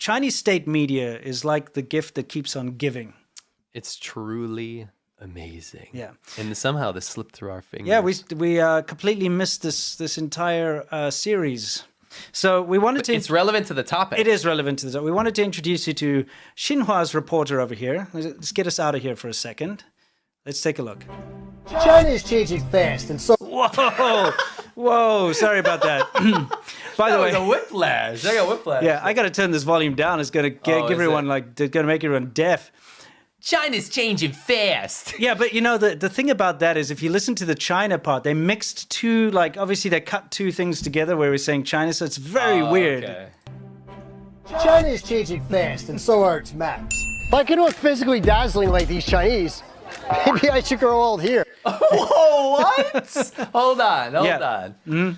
Chinese state media is like the gift that keeps on giving. It's truly amazing. Yeah. And somehow this slipped through our fingers. Yeah, we completely missed this entire series. So we wanted to... It's relevant to the topic. It is relevant to the topic. We wanted to introduce you to Xinhua's reporter over here. Let's get us out of here for a second. Let's take a look. China is changing fast, and so... Whoa, sorry about that. By the way... a whiplash. I got whiplash. Yeah, I got to turn this volume down. It's going to give everyone, it's going to make everyone deaf. China's changing fast. Yeah, but you know, the thing about that is if you listen to the China part, they mixed two, obviously they cut two things together where we're saying China, so it's very weird. Okay. China is changing fast, and so are its maps. If I could look physically dazzling like these Chinese, maybe I should grow old here. Whoa, what? Hold on. Mm-hmm.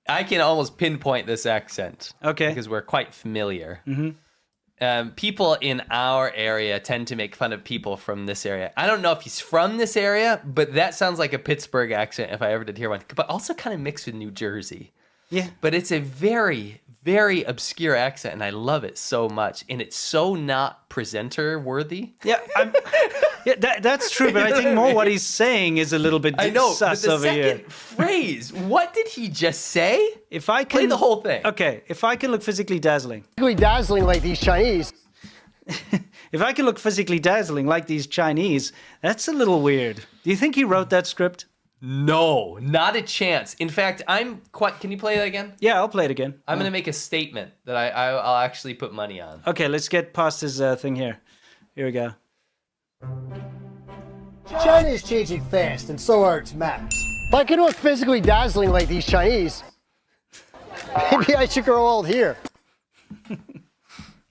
I can almost pinpoint this accent. Okay. Because we're quite familiar. Mm-hmm. People in our area tend to make fun of people from this area. I don't know if he's from this area, but that sounds like a Pittsburgh accent if I ever did hear one. But also kind of mixed with New Jersey. Yeah. But it's a very, very obscure accent, and I love it so much. And it's so not presenter worthy. Yeah, that's true, but I think more what he's saying is a little bit sus but the over here. second phrase, what did he just say? If I can... Play the whole thing. Okay, if I can look physically dazzling. Physically dazzling like these Chinese. If I can look physically dazzling like these Chinese, that's a little weird. Do you think he wrote that script? No, not a chance. In fact, can you play that again? Yeah, I'll play it again. I'm going to make a statement that I'll actually put money on. Okay, let's get past this thing here. Here we go. China is changing fast, and so are its maps. If I could look physically dazzling like these Chinese, maybe I should grow old here.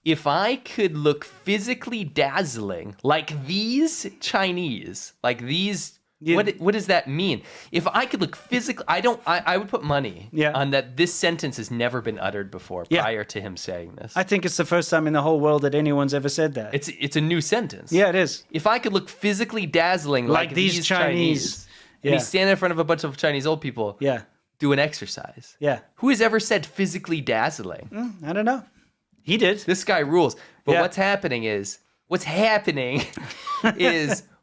If I could look physically dazzling like these Chinese, like these... Yeah. What does that mean? If I could look physically, I would put money on that this sentence has never been uttered before prior to him saying this. I think it's the first time in the whole world that anyone's ever said that. It's a new sentence. Yeah, it is. If I could look physically dazzling like these Chinese. And he's standing in front of a bunch of Chinese old people do an exercise. Yeah. Who has ever said physically dazzling? I don't know. He did. This guy rules. But what's happening is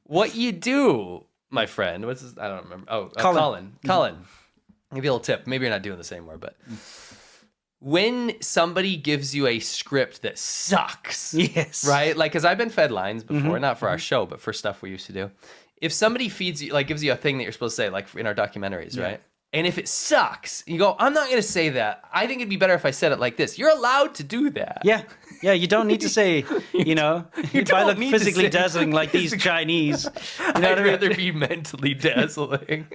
what you do, my friend. What's his? I don't remember. Colin. Colin. I'll give you a little tip. Maybe you're not doing this anymore, but when somebody gives you a script that sucks, right? Like, because I've been fed lines before, not for our show, but for stuff we used to do. If somebody feeds you, gives you a thing that you're supposed to say, like in our documentaries, right? And if it sucks, you go, I'm not going to say that. I think it'd be better if I said it like this. You're allowed to do that. Yeah. Yeah, you don't need to say, if I look physically dazzling like these Chinese. I'd rather be mentally dazzling.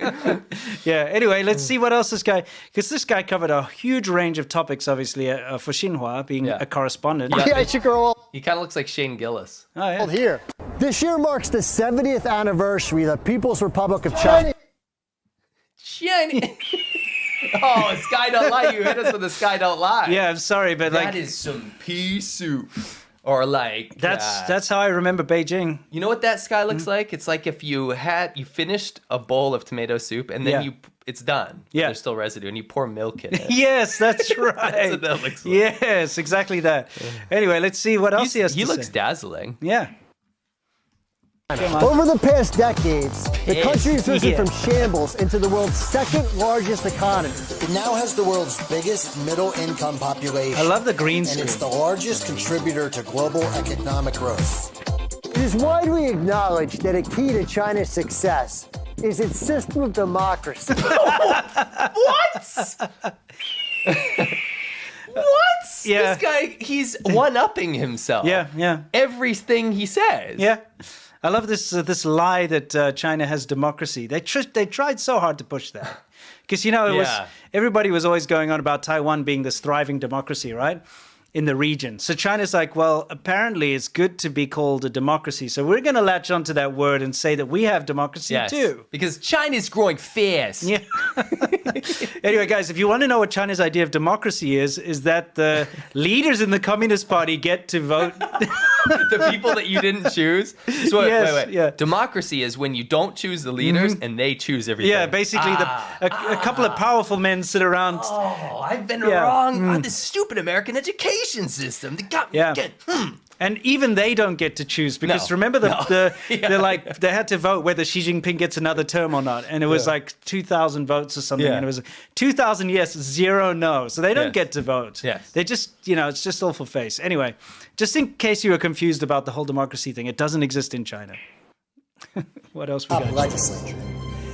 Yeah, anyway, let's see what else because this guy covered a huge range of topics, obviously, for Xinhua, being a correspondent. Yeah, I should grow old. He kind of looks like Shane Gillis. Oh, yeah. Here. This year marks the 70th anniversary of the People's Republic of China. Oh, Sky Don't Lie. You hit us with the Sky Don't Lie. Yeah, I'm sorry, but that is some pea soup. Or that's how I remember Beijing. You know what that sky looks like? It's like if you finished a bowl of tomato soup and then it's done. Yeah. There's still residue and you pour milk in it. Yes, that's right. That's what that looks like. Yes, exactly that. Anyway, let's see what else he has to say. He looks dazzling. Yeah. Over the past decades, the country has risen from shambles into the world's second largest economy. It now has the world's biggest middle-income population. I love the green screen. And it's the largest contributor to global economic growth. It is widely acknowledged that a key to China's success is its system of democracy. What? What? Yeah. This guy, he's one-upping himself. Yeah. Everything he says. Yeah. I love this lie that China has democracy. They tried so hard to push that. Because, everybody was always going on about Taiwan being this thriving democracy, right? In the region. So China's like, well, apparently it's good to be called a democracy. So we're going to latch onto that word and say that we have democracy too. Because China's growing fast. Yeah. Anyway, guys, if you want to know what China's idea of democracy is that the leaders in the Communist Party get to vote. The people that you didn't choose. So wait. Yeah. Democracy is when you don't choose the leaders and they choose everything. Yeah, basically a couple of powerful men sit around. Oh, I've been wrong on this stupid American education system. They got me again. And even they don't get to choose because remember they're like they had to vote whether Xi Jinping gets another term or not, and it was like 2,000 votes or something, and it was 2,000 yes, 0 no, so they don't get to vote. Yes. They just it's just all for face. Anyway, just in case you were confused about the whole democracy thing, it doesn't exist in China. What else we got? Legislature,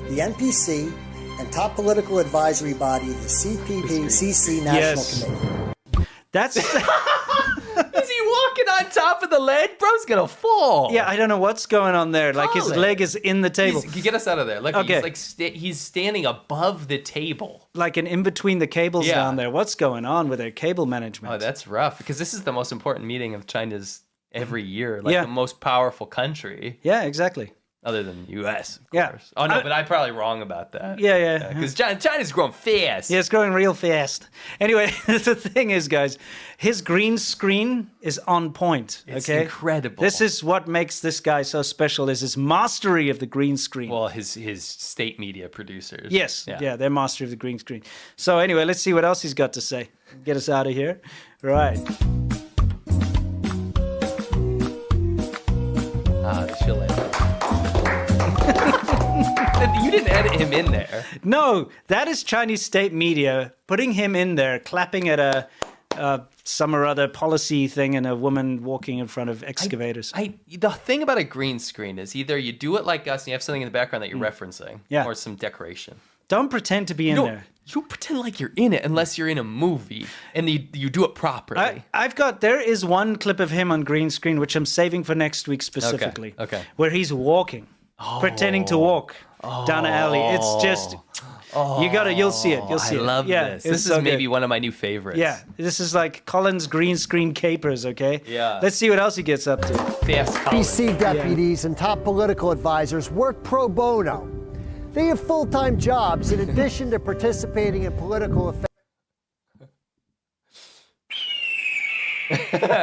the NPC, and top political advisory body, the CPPCC National Committee. That's. Is he walking on top of the leg? Bro's gonna fall. Yeah, I don't know what's going on there. Like his leg is in the table. Get us out of there. Look, he's like he's standing above the table. Like an in between the cables down there. What's going on with their cable management? Oh, that's rough. Because this is the most important meeting of China's every year. Like the most powerful country. Yeah, exactly. Other than the U.S., of course. Oh, no, but I'm probably wrong about that. Yeah. Because China's growing fast. Yeah, it's growing real fast. Anyway, the thing is, guys, his green screen is on point. It's incredible. This is what makes this guy so special, is his mastery of the green screen. Well, his state media producers. Yes, yeah, their mastery of the green screen. So anyway, let's see what else he's got to say. Get us out of here. Right. The chill out. You didn't edit him in there. No, that is Chinese state media putting him in there, clapping at a some or other policy thing and a woman walking in front of excavators. The thing about a green screen is either you do it like us and you have something in the background that you're referencing, or some decoration. Don't pretend to be in there. You pretend like you're in it unless you're in a movie and you do it properly. There is one clip of him on green screen which I'm saving for next week specifically. Okay. Where he's walking, pretending to walk down an alley. It's just you'll see it. You'll see it. I love this. This is maybe one of my new favorites. Yeah, this is like Colin's green screen capers, okay? Yeah. Let's see what else he gets up to. Fast PC deputies and top political advisors work pro bono. They have full-time jobs in addition to participating in political affairs.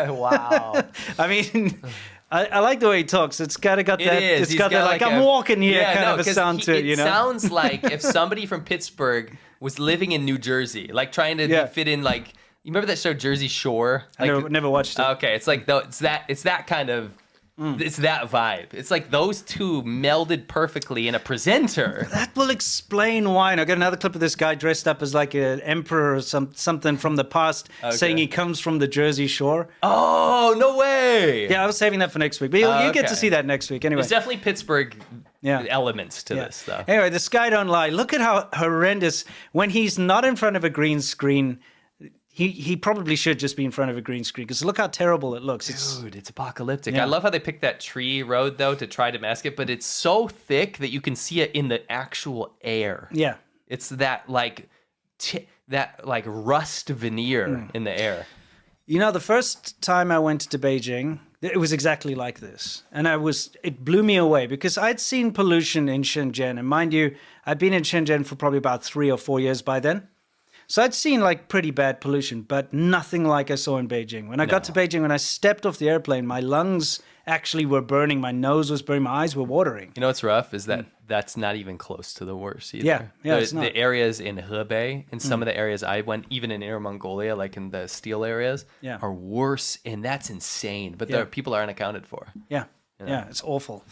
Wow. I mean, I like the way he talks. It's kind of got that. It's got that like I'm walking here kind of a sound to it. You know, it sounds like if somebody from Pittsburgh was living in New Jersey, like trying to fit in. Like, you remember that show Jersey Shore? Like, I never watched it. Okay, it's like it's that kind of. It's that vibe. It's like those two melded perfectly in a presenter. That will explain why. And I got another clip of this guy dressed up as like an emperor or something from the past, saying he comes from the Jersey Shore. Oh, no way. Yeah, I was saving that for next week. But you get to see that next week anyway. There's definitely Pittsburgh elements to this, though. Anyway, the sky don't lie. Look at how horrendous. When he's not in front of a green screen, He probably should just be in front of a green screen because look how terrible it looks. Dude, it's apocalyptic. Yeah. I love how they picked that tree road, though, to try to mask it, but it's so thick that you can see it in the actual air. Yeah. It's that rust veneer in the air. You know, the first time I went to Beijing, it was exactly like this. And it blew me away because I'd seen pollution in Shenzhen. And mind you, I'd been in Shenzhen for probably about 3 or 4 years by then. So I'd seen like pretty bad pollution, but nothing like I saw in Beijing. When I got to Beijing, when I stepped off the airplane, my lungs actually were burning. My nose was burning. My eyes were watering. You know what's rough is that that's not even close to the worst either. Yeah, it's not. The areas in Hebei and some of the areas I went, even in Inner Mongolia, like in the steel areas, are worse. And that's insane. But there people aren't accounted for. Yeah. Yeah, it's awful.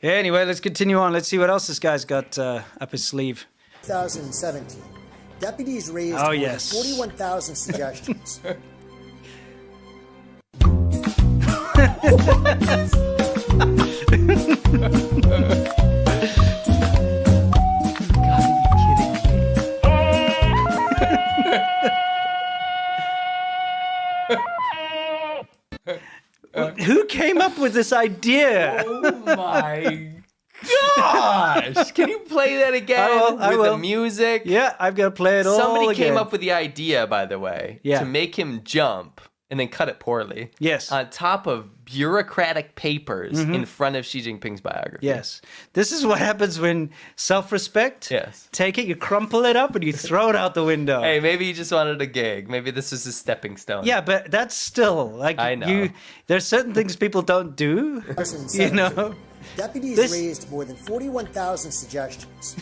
Anyway, let's continue on. Let's see what else this guy's got up his sleeve. 2017. Deputies raised more than 41,000 suggestions. Who came up with this idea? Oh my gosh! Can you play that again I with will. the music? Yeah, I've got to play it all Somebody again. came up with the idea, by the way, to make him jump and then cut it poorly. Yes. On top of bureaucratic papers in front of Xi Jinping's biography. Yes. This is what happens when self-respect. Yes. Take it, you crumple it up, and you throw it out the window. Hey, maybe he just wanted a gig. Maybe this is a stepping stone. Yeah, but that's still like I know. There's certain things people don't do. You know. Deputies raised more than 41,000 suggestions.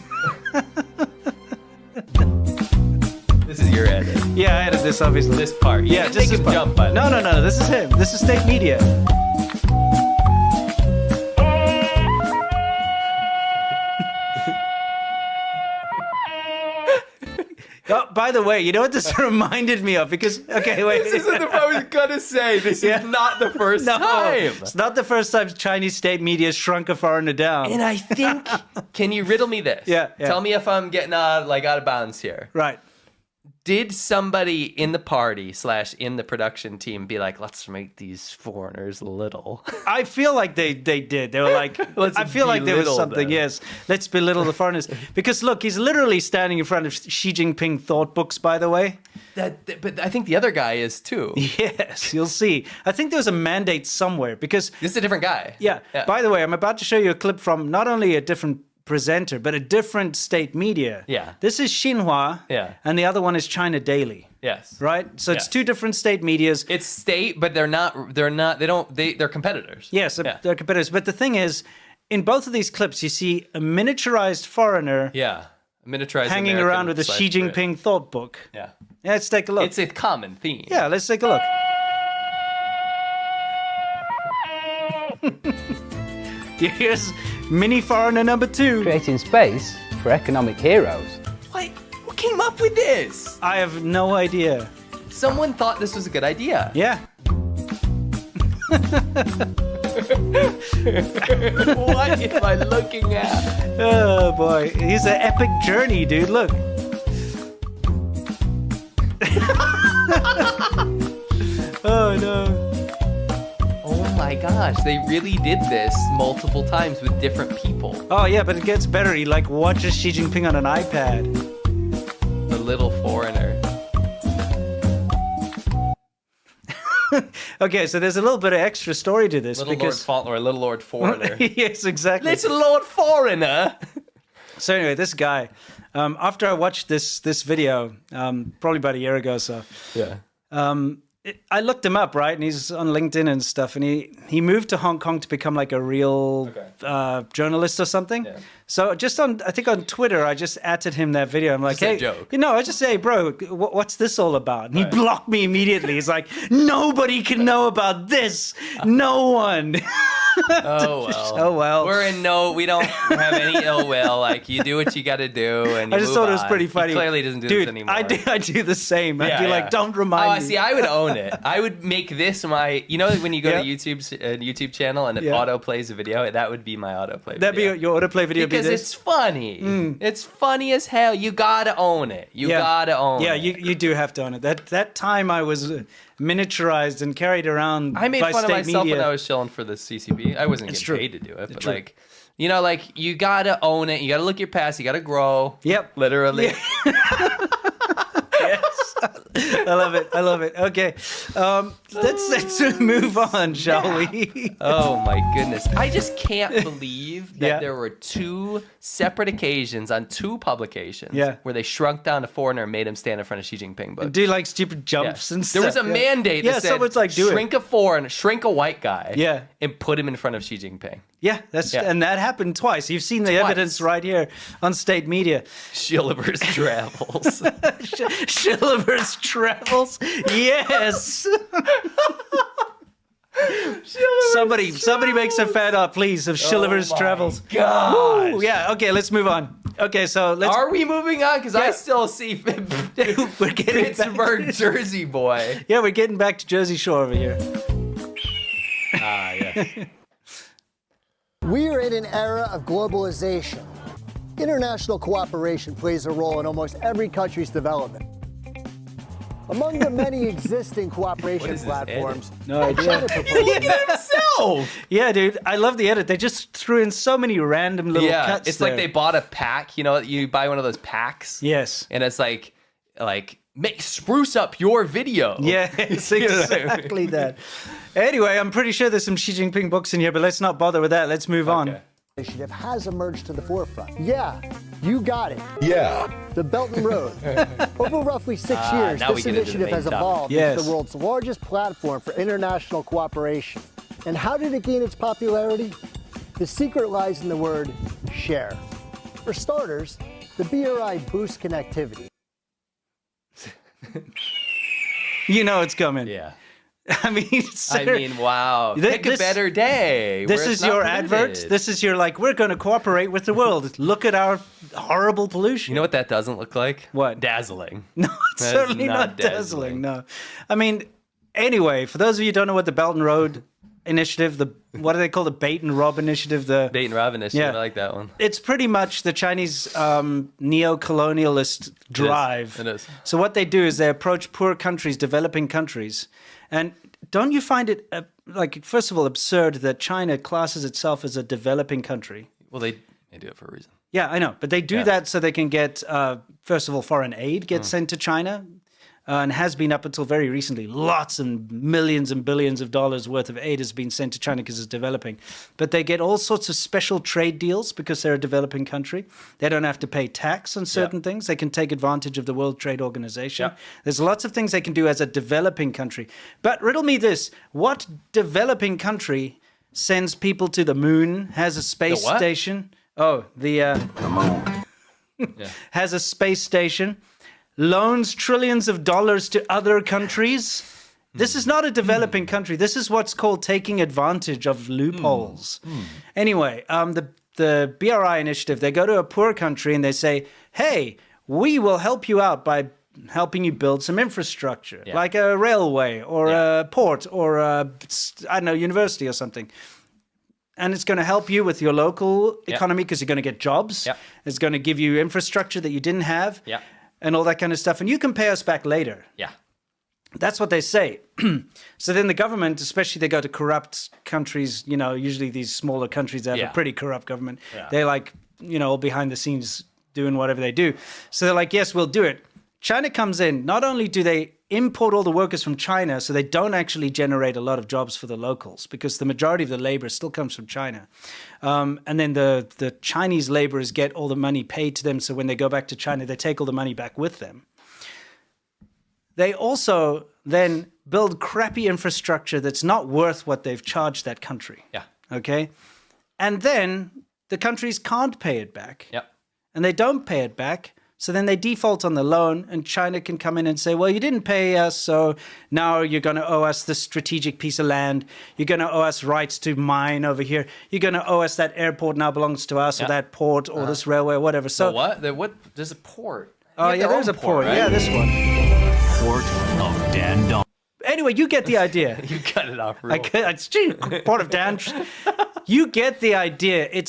This is your edit. Yeah, I edited this obviously. This part. You Yeah, can just make this him part. jump, by the way. No. This is him. This is state media. Oh, by the way, you know what this reminded me of? Because, okay, wait. This isn't the part I was gonna say. This is not the first time. It's not the first time Chinese state media shrunk a foreigner down. And I think, can you riddle me this? Yeah. Tell me if I'm getting out of bounds here. Right. Did somebody in the party / in the production team be like, let's make these foreigners little? I feel like they did. They were like, Let's I feel like there was belittle something, them. yes. Let's belittle the foreigners. Because look, he's literally standing in front of Xi Jinping thought books, by the way. But I think the other guy is too. Yes, you'll see. I think there was a mandate somewhere because, This is a different guy. yeah. By the way, I'm about to show you a clip from not only a different presenter, but a different state media. Yeah. This is Xinhua. Yeah. And the other one is China Daily. Yes. Right? So it's Yes. two different state medias. It's state, but they're competitors. Yes, Yeah. they're competitors. But the thing is, in both of these clips, you see a miniaturized foreigner Yeah. Miniaturized hanging American around with a Xi / Brit. Jinping thought book. Yeah. Yeah, let's take a look. It's a common theme. Yeah, let's take a look. Here's mini foreigner number 2. Creating space for economic heroes. Who came up with this? I have no idea. Someone thought this was a good idea. Yeah. What am I looking at? Oh boy, he's an epic journey, dude. Look. Oh no. Oh my gosh, they really did this multiple times with different people. Oh yeah, but it gets better. He like watches Xi Jinping on an iPad. The little foreigner. Okay, so there's a little bit of extra story to this Little Lord because Fauntleroy, Little Lord Foreigner. yes, exactly. Little Lord Foreigner. So anyway, this guy, after I watched this video, probably about a year ago or so, Yeah. I looked him up, right? And he's on LinkedIn and stuff. And he moved to Hong Kong to become like a real journalist or something. Yeah. So just I think on Twitter, I just added him that video. I'm like, Just a hey, joke. I just say, bro, what's this all about? And he blocked me immediately. He's like, nobody can know about this. No one. Oh well. Oh, well. We don't have any ill will. Like, you do what you got to do, and you I just move thought it was on. pretty funny. He clearly doesn't do Dude, this anymore. I do the same. I'd Yeah, be yeah. like, don't remind me. See, I would own it. I would make this my. You know, when you go Yeah. to YouTube channel and it Yeah. auto plays a video, that would be my autoplay. That'd video. be your autoplay video. Because be it's funny. It's funny as hell. You gotta own it. You gotta own Yeah, it. you do have to own it. That time I was miniaturized and carried around I made by fun of state myself media. when I was chilling for the CCB. I wasn't It's getting true. paid to do it, but true. like, you gotta own it. You gotta look your past. You gotta grow. Yep. Literally. Yes. I love it. Okay. Let's move on, shall we? Oh my goodness. I just can't believe that Yeah. there were 2 separate occasions on 2 publications Yeah. where they shrunk down a foreigner and made him stand in front of Xi Jinping. But Do like stupid jumps and stuff. there was a mandate Yeah, that said, someone's like, do shrink a foreigner, shrink a white guy, Yeah. and put him in front of Xi Jinping. Yeah, and that happened twice. You've seen the evidence right here on state media. Shilliver's Travels. Shilliver's Travels. Yes. Somebody makes a fan art, please, of Shilliver's Travels. God. Ooh, yeah. Okay, let's move on. Okay, so let's. Are we moving on? Because I Yeah. still see We're getting Pittsburgh, Jersey boy. Yeah, we're getting back to Jersey Shore over here. Ah, yes. We are in an era of globalization. International cooperation plays a role in almost every country's development. Among the many existing cooperation is this platforms, No idea. China proposes Himself. Yeah, dude, I love the edit. They just threw in so many random little Yeah, cuts. it's there. like they bought a pack. You know, you buy one of those packs. Yes. And it's like spruce up your video. Yeah, it's exactly that. Anyway, I'm pretty sure there's some Xi Jinping books in here, but let's not bother with that. Let's move on. Initiative has emerged to the forefront. Yeah, you got it. Yeah. The Belt and Road. Over roughly 6 years, this initiative has evolved into the world's largest platform for international cooperation. And how did it gain its popularity? The secret lies in the word share. For starters, the BRI boosts connectivity. You know it's coming. Yeah. I mean, wow. Pick a better day. This is your advert. This is your, like, we're going to cooperate with the world. Look at our horrible pollution. You know what that doesn't look like? What? Dazzling. No, it's certainly not dazzling. No. I mean, anyway, for those of you who don't know what the Belt and Road Initiative, what do they call the Bait and Rob Initiative? The Bait and Rob Initiative. Yeah. I like that one. It's pretty much the Chinese neo-colonialist drive. It is. So what they do is they approach poor countries, developing countries. And don't you find it, like, first of all, absurd that China classes itself as a developing country? Well, they do it for a reason. Yeah, I know. But they do that so they can get, first of all, foreign aid gets sent to China. And has been up until very recently. Lots and millions and billions of dollars worth of aid has been sent to China because it's developing. But they get all sorts of special trade deals because they're a developing country. They don't have to pay tax on certain things. They can take advantage of the World Trade Organization. There's lots of things they can do as a developing country. But riddle me this. What developing country sends people to the moon, has a space station? Oh, the moon. Has a space station. Loans trillions of dollars to other countries. This is not a developing country. This is what's called taking advantage of loopholes. Anyway, the BRI initiative, they go to a poor country and they say, hey, we will help you out by helping you build some infrastructure, like a railway or a port or a, I don't know, university or something. And it's going to help you with your local economy because you're going to get jobs. It's going to give you infrastructure that you didn't have. And all that kind of stuff. And you can pay us back later. Yeah. That's what they say. So then the government, especially they go to corrupt countries, you know, usually these smaller countries that have a pretty corrupt government. They're like, you know, all behind the scenes doing whatever they do. So they're like, yes, we'll do it. China comes in. Not only do they import all the workers from China, so they don't actually generate a lot of jobs for the locals because the majority of the labor still comes from China. And then the Chinese laborers get all the money paid to them, so when they go back to China, they take all the money back with them. They also then build crappy infrastructure that's not worth what they've charged that country. Okay? And then the countries can't pay it back. And they don't pay it back. So then they default on the loan, and China can come in and say, well, you didn't pay us, so now you're going to owe us this strategic piece of land. You're going to owe us rights to mine over here. You're going to owe us that airport now belongs to us, or that port, or this railway, or whatever. So what? There's a port. Oh, yeah, there's a port. Right? Yeah, this one. Port of Dandong. Anyway, you get the idea. You cut it off real. Port of Dan. You get the idea.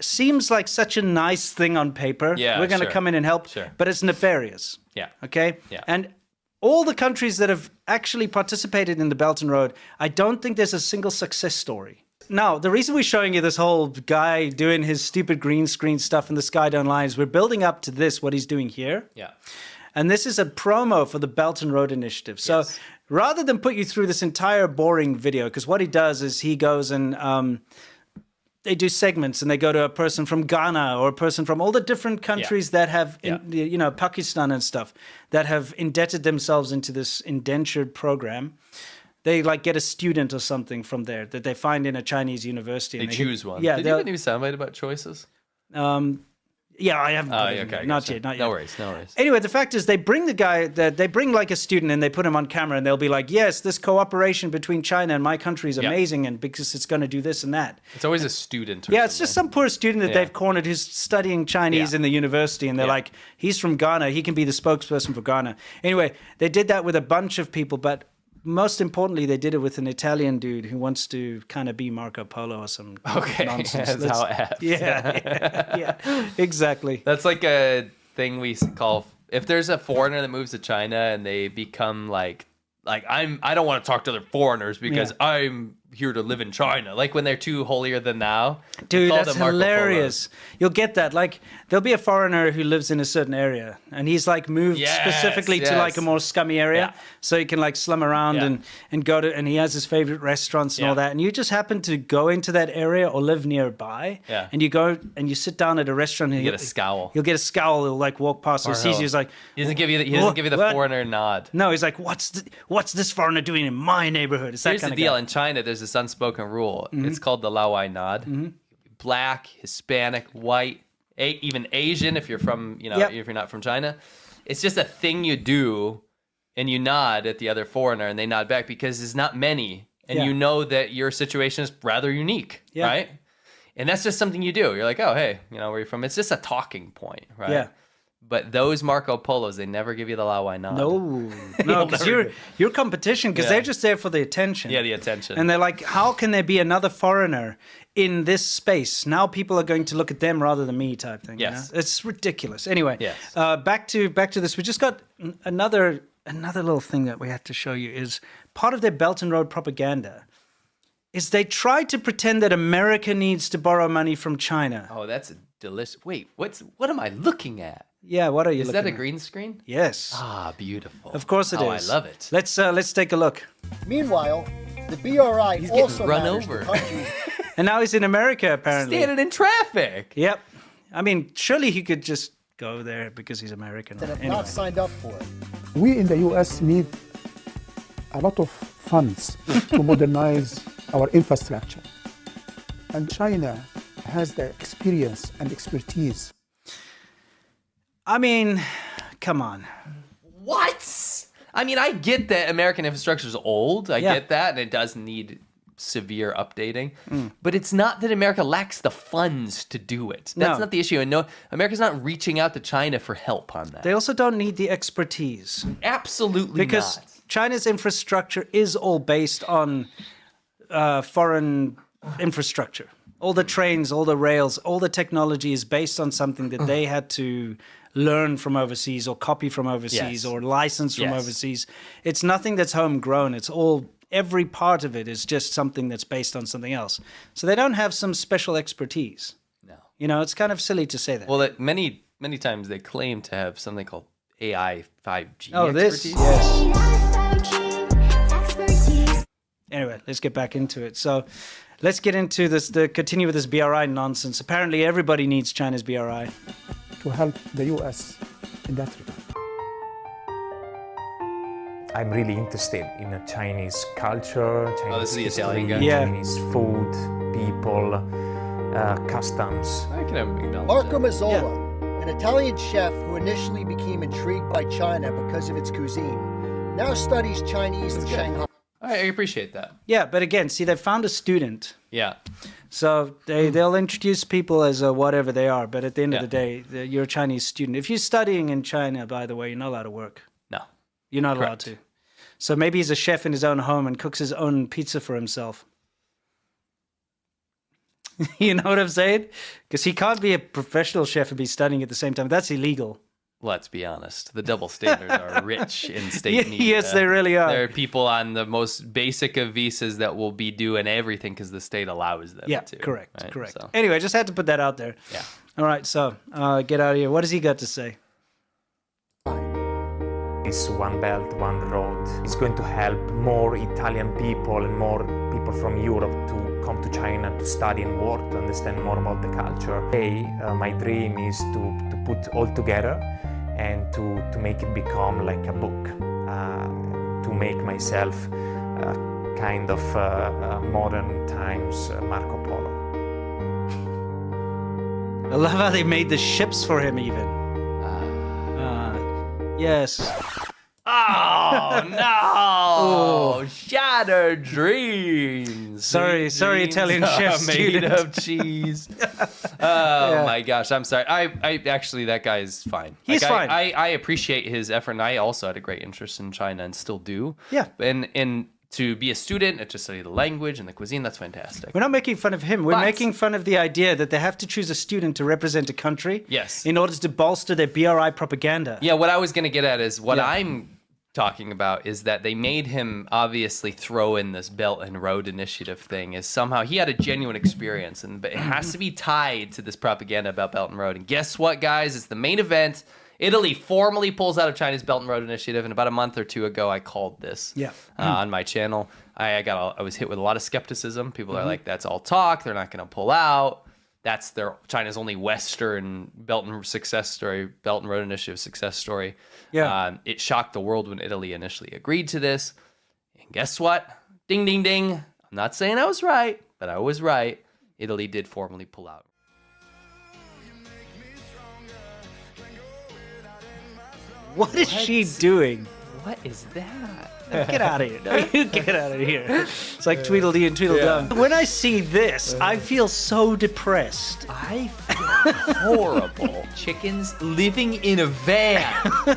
Seems like such a nice thing on paper. We're going to come in and help, but it's nefarious. Okay? And all the countries that have actually participated in the Belt and Road, I don't think there's a single success story. Now, the reason we're showing you this whole guy doing his stupid green screen stuff in the sky don't lie is we're building up to this, what he's doing here. And this is a promo for the Belt and Road Initiative. So rather than put you through this entire boring video, because what he does is he goes and they do segments, and they go to a person from Ghana or a person from all the different countries that have, you know, Pakistan and stuff, that have indebted themselves into this indentured program. They like get a student or something from there that they find in a Chinese university. They choose one. Yeah. Did you have any soundbite about choices? Yeah, I haven't. Okay. Not yet. No worries. Anyway, the fact is, they bring like a student and they put him on camera, and they'll be like, "Yes, this cooperation between China and my country is amazing, and because it's going to do this and that." It's always a student. It's just some poor student that they've cornered who's studying Chinese in the university, and they're like, "He's from Ghana. He can be the spokesperson for Ghana." Anyway, they did that with a bunch of people, but most importantly, they did it with an Italian dude who wants to kind of be Marco Polo or some nonsense. That's how it happens. Yeah, exactly. That's like a thing we call, if there's a foreigner that moves to China and they become like I don't want to talk to other foreigners because I'm here to live in China. Like when they're too holier than thou. Dude, that's hilarious. You'll get that. Like there'll be a foreigner who lives in a certain area and he's like moved specifically to like a more scummy area so he can like slum around and go to, and he has his favorite restaurants and all that. And you just happen to go into that area or live nearby and you go and you sit down at a restaurant and you get a scowl. You'll get a scowl. He'll like walk past and sees you. He's like, he doesn't give you the foreigner nod. No, he's like, what's this foreigner doing in my neighborhood? It's Here's the deal. In China, there's this unspoken rule. It's called the Lao Wai nod. Black, Hispanic, white, even Asian if you're from, if you're not from China. It's just a thing you do and you nod at the other foreigner and they nod back because there's not many and you know that your situation is rather unique, right? And that's just something you do. You're like, oh, hey, where are you from? It's just a talking point, right? Yeah. But those Marco Polos, they never give you the Lao Wai nod. No, because you're competition, because they're just there for the attention. Yeah, the attention. And they're like, how can there be another foreigner in this space? Now people are going to look at them rather than me type thing. Yes. It's ridiculous. Anyway, back to this. We just got another little thing that we had to show you is part of their Belt and Road propaganda is they try to pretend that America needs to borrow money from China. Oh, that's a delicious. Wait, what am I looking at? Yeah, what are you looking at? Is that a green screen? Yes. Ah, beautiful. Of course it is. I love it. Let's take a look. Meanwhile, the BRI He's also run managed over. the country's And now he's in America, apparently. Standing in traffic. Yep. I mean, surely he could just go there because he's American. that have not signed up for it. We in the US need a lot of funds to modernize our infrastructure. And China has the experience and expertise. I mean, come on. What? I mean, I get that American infrastructure is old. I get that, and it does need severe updating. But it's not that America lacks the funds to do it. That's not the issue. And no, America's not reaching out to China for help on that. They also don't need the expertise. Absolutely because not. China's infrastructure is all based on foreign infrastructure. All the trains, all the rails, all the technology is based on something that they had to learn from overseas or copy from overseas or license from overseas. It's nothing that's homegrown. It's all, every part of it is just something that's based on something else. So they don't have some special expertise. No. It's kind of silly to say that. Well, many times they claim to have something called AI 5G expertise. Yes. Anyway, let's get back into it. So let's get into this, continue with this BRI nonsense. Apparently everybody needs China's BRI. To help the US in that regard. I'm really interested in Chinese culture, Chinese history, Chinese food, people, customs. I can acknowledge Marco Mazzola, an Italian chef who initially became intrigued by China because of its cuisine, now studies Chinese in Shanghai. I appreciate that. Yeah, but again, see, they found a student. Yeah. So they'll introduce people as whatever they are, but at the end of the day, you're a Chinese student. If you're studying in China, by the way, you're not allowed to work. No. You're not allowed to. So maybe he's a chef in his own home and cooks his own pizza for himself. You know what I'm saying? Because he can't be a professional chef and be studying at the same time. That's illegal. Let's be honest. The double standards are rich in state media. Yes, they really are. There are people on the most basic of visas that will be doing everything because the state allows them to. Correct, right? correct. So. Anyway, I just had to put that out there. Yeah. All right, so get out of here. What has he got to say? This One Belt, One Road is going to help more Italian people and more people from Europe to come to China to study and work, to understand more about the culture. Today, my dream is to put all together and to make it become like a book, to make myself kind of modern times Marco Polo. I love how they made the ships for him even. Yes. Oh, no! Shattered dreams. Sorry, Italian chef made of cheese. Oh my gosh, I'm sorry. I actually, that guy is fine. He's fine. I appreciate his effort, and I also had a great interest in China and still do. Yeah. And to be a student and to study the language and the cuisine, that's fantastic. We're not making fun of him. We're making fun of the idea that they have to choose a student to represent a country. Yes. In order to bolster their BRI propaganda. Yeah, what I was going to get at is what I'm talking about is that they made him obviously throw in this Belt and Road Initiative thing is somehow he had a genuine experience, but it has to be tied to this propaganda about Belt and Road. And guess what, guys? It's the main event. Italy formally pulls out of China's Belt and Road Initiative, and about a month or two ago, I called this on my channel. I was hit with a lot of skepticism. People are like, "That's all talk. They're not going to pull out. That's China's only Western Belt and Road Initiative success story." Yeah. It shocked the world when Italy initially agreed to this. And guess what? Ding, ding, ding. I'm not saying I was right, but I was right. Italy did formally pull out. What is she doing? What is that? Get out of here. No, you get out of here. It's like Tweedledee and Tweedledum. When I see this, I feel so depressed. I feel horrible. Chickens living in a van.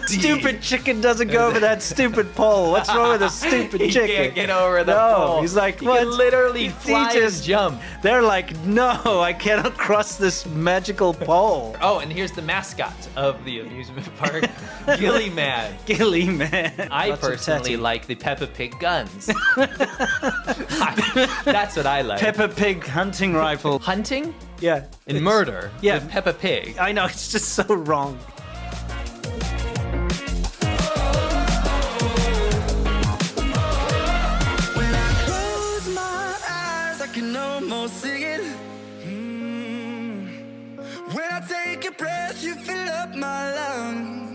Stupid chicken doesn't go over that stupid pole. What's wrong with a stupid chicken? He can't get over the pole. He's like, he what? can literally fly and jump. They're like, no, I cannot cross this magical pole. Oh, and here's the mascot of the amusement park, Gilly Man. Gilly Man. I personally like the Peppa Pig guns. That's what I like. Peppa Pig hunting rifle. Hunting? Yeah. And murder. Yeah. With Peppa Pig. I know, it's just so wrong. When I close my eyes, I can almost see it. When I take a breath, you fill up my lungs.